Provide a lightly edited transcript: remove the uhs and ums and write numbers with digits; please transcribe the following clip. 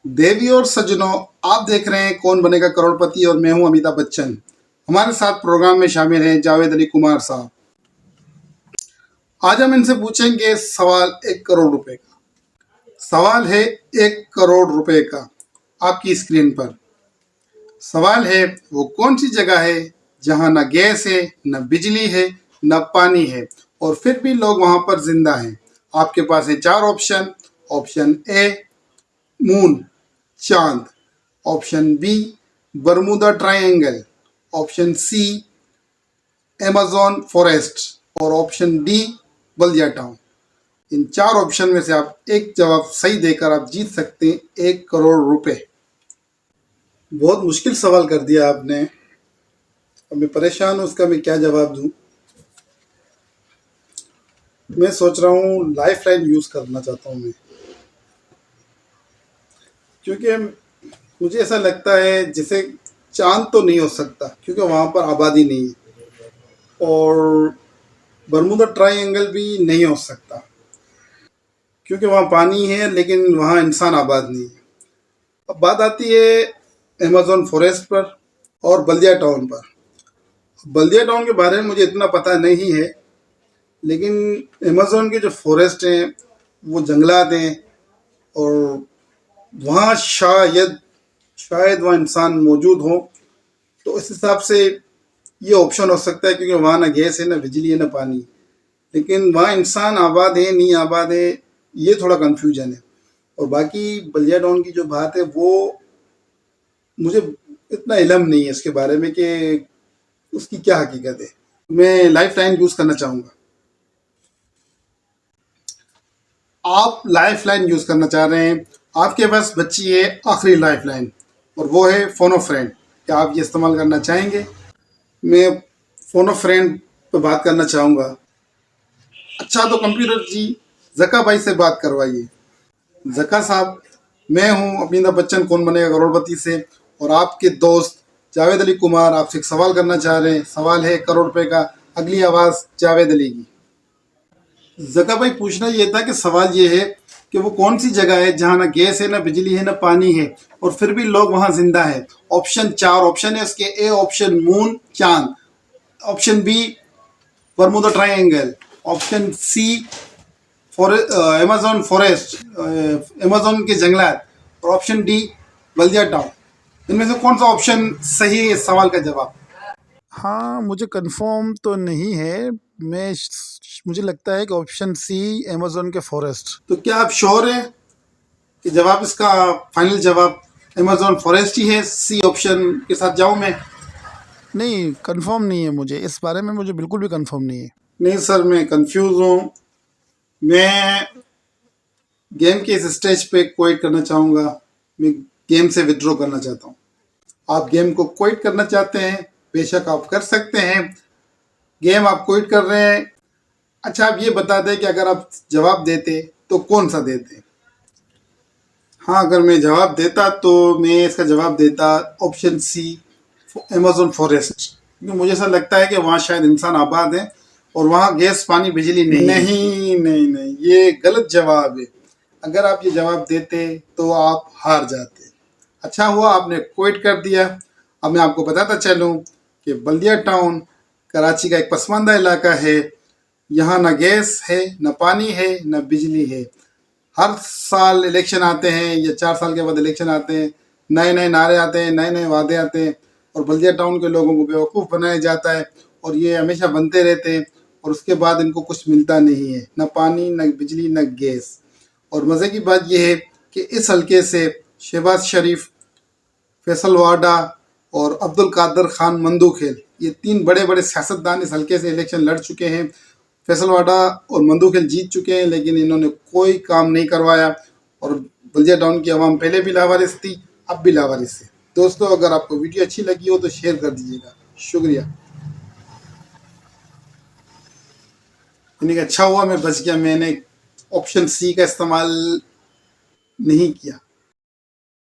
देवी और सज्जनों, आप देख रहे हैं कौन बनेगा करोड़पति और मैं हूं अमिताभ बच्चन। हमारे साथ प्रोग्राम में शामिल हैं जावेद अली कुमार साहब। आज हम इनसे पूछेंगे सवाल 1 करोड़ रुपए का। सवाल है 1 करोड़ रुपए का। आपकी स्क्रीन पर सवाल है, वो कौन सी जगह है जहां न गैस है, न बिजली है, न पानी है और फिर भी लोग वहां पर जिंदा हैं। आपके पास है 4 ऑप्शन। ऑप्शन ए मून, चांद। Option B Bermuda Triangle. Option C Amazon forest और ऑप्शन डी बल्दिया टाउन। इन 4 ऑप्शन में से आप एक जवाब सही देकर आप जीत सकते हैं 1 करोड़ रुपए। बहुत मुश्किल सवाल कर दिया आपने। अब मैं परेशान हूँ, उसका मैं क्या जवाब दूँ। मैं सोच रहा हूँ लाइफ लाइन यूज़ करना चाहता हूँ मैं, क्योंकि मुझे ऐसा लगता है जैसे चांद तो नहीं हो सकता क्योंकि वहाँ पर आबादी नहीं है, और बर्मुदा ट्रायंगल भी नहीं हो सकता क्योंकि वहाँ पानी है लेकिन वहाँ इंसान आबाद नहीं है। अब बात आती है अमेज़न फॉरेस्ट पर और बल्दिया टाउन पर। बल्दिया टाउन के बारे में मुझे इतना पता नहीं है, लेकिन अमेज़न के जो फॉरेस्ट हैं वो जंगलात हैं और वहाँ शायद वहाँ इंसान मौजूद हो। तो इस हिसाब से ये ऑप्शन हो सकता है क्योंकि वहाँ ना गैस है, ना बिजली है, ना पानी। लेकिन वहाँ इंसान आबाद है नहीं आबाद है, ये थोड़ा कन्फ्यूजन है। और बाकी बल्दिया टाउन की जो बात है वो मुझे इतना इलम नहीं है इसके बारे में कि उसकी क्या हकीकत है। मैं लाइफ लाइन यूज़ करना चाहूँगा। आप लाइफ लाइन यूज़ करना चाह रहे हैं, आपके पास बची है आखिरी लाइफ लाइन और वो है फ़ोन ऑफ फ्रेंड। क्या आप ये इस्तेमाल करना चाहेंगे? मैं फ़ोन ऑफ फ्रेंड पर बात करना चाहूँगा। अच्छा, तो कंप्यूटर जी जका भाई से बात करवाइए। जका साहब, मैं हूँ अमिताभ बच्चन कौन बनेगा करोड़पति से, और आपके दोस्त जावेद अली कुमार आपसे एक सवाल करना चाह रहे हैं। सवाल है 1 करोड़ रुपए का। अगली आवाज़ जावेद अली की। जका भाई, पूछना ये था कि सवाल ये है कि वो कौन सी जगह है जहाँ ना गैस है, ना बिजली है, ना पानी है और फिर भी लोग वहाँ जिंदा है। ऑप्शन 4 ऑप्शन है उसके। ए ऑप्शन मून, चांद। Option B Bermuda Triangle. Option C Amazon forest, Amazon के जंगलात। और ऑप्शन डी बल्दिया टाउन। इनमें से कौन सा ऑप्शन सही है इस सवाल का जवाब? हाँ, मुझे कंफर्म तो नहीं है। मुझे लगता है कि ऑप्शन सी अमेज़न के फॉरेस्ट। तो क्या आप श्योर हैं कि जवाब इसका फाइनल जवाब अमेज़न फॉरेस्ट ही है? सी ऑप्शन के साथ जाऊं मैं? नहीं, कंफर्म नहीं है मुझे इस बारे में, मुझे बिल्कुल भी कंफर्म नहीं है। नहीं सर, मैं कंफ्यूज हूँ। मैं गेम के इस स्टेज पे क्विट करना चाहूँगा। मैं गेम से विड्रॉ करना चाहता हूँ। आप गेम को क्विट करना चाहते हैं, बेशक आप कर सकते हैं। गेम आप क्विट कर रहे हैं। अच्छा, आप ये बता दें कि अगर आप जवाब देते तो कौन सा देते? हाँ, अगर मैं जवाब देता तो मैं इसका जवाब देता ऑप्शन सी अमेज़न फॉरेस्ट, क्योंकि मुझे ऐसा लगता है कि वहाँ शायद इंसान आबाद है और वहाँ गैस पानी बिजली नहीं। नहीं नहीं नहीं, ये गलत जवाब है। अगर आप ये जवाब देते तो आप हार जाते। अच्छा हुआ आपने क्विट कर दिया। अब मैं आपको बताता चलूँ कि बल्दिया टाउन कराची का एक पसमानदा इलाका है। यहाँ ना गैस है, ना पानी है, ना बिजली है। हर साल इलेक्शन आते हैं या 4 साल के बाद इलेक्शन आते हैं, नए नए नारे आते हैं, नए नए वादे आते हैं और बल्दिया टाउन के लोगों को बेवकूफ़ बनाया जाता है और ये हमेशा बनते रहते हैं और उसके बाद इनको कुछ मिलता नहीं है, न पानी, न बिजली, न गैस। और मज़े की बात यह है कि इस हल्के से शहबाज शरीफ, फैसल वाडा और अब्दुल कादर खान मंदूखेल, ये 3 बड़े बड़े सियासतदान इस हल्के से इलेक्शन लड़ चुके हैं। फैसल वाडा और मंदूखेल जीत चुके हैं, लेकिन इन्होंने कोई काम नहीं करवाया और बल्दिया टाउन की आवाम पहले भी लावारिस थी, अब भी लावारिस है। दोस्तों, अगर आपको वीडियो अच्छी लगी हो तो शेयर कर दीजिएगा। शुक्रिया। यानी कि अच्छा हुआ मैं बच गया, मैंने ऑप्शन सी का इस्तेमाल नहीं किया।